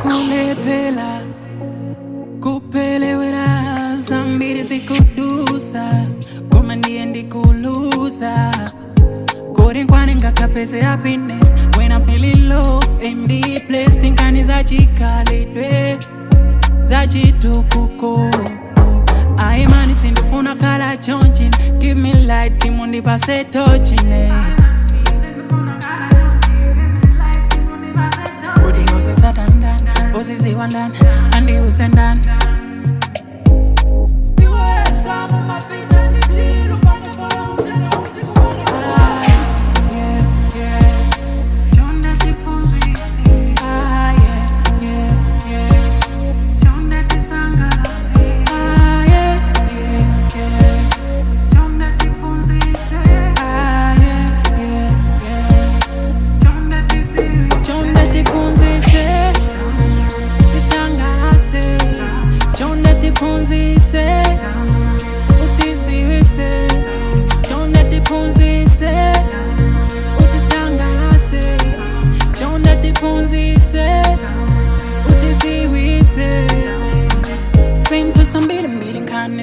kulepela kupelewera zambiri zikudusa koma ndiye ndikuluza kodi nkwani ngakapeze happiness when I'm feeling low and depressed tinkani zachikhalidwe zachitukuko aimani sindifuna kala chonchini give me light timundipase tochine kodi uzisatandan uziziwandan andi usendan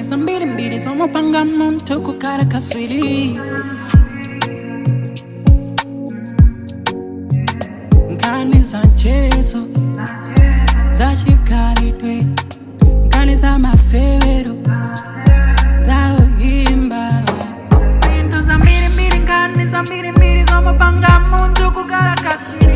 Sambiri somo panga muntu kukara kaswili nkani za Jesu za chikhalidwe nkani za masewero za uhimba zinto za mbiri nkani za mbiri somo panga muntu kukara kaswili.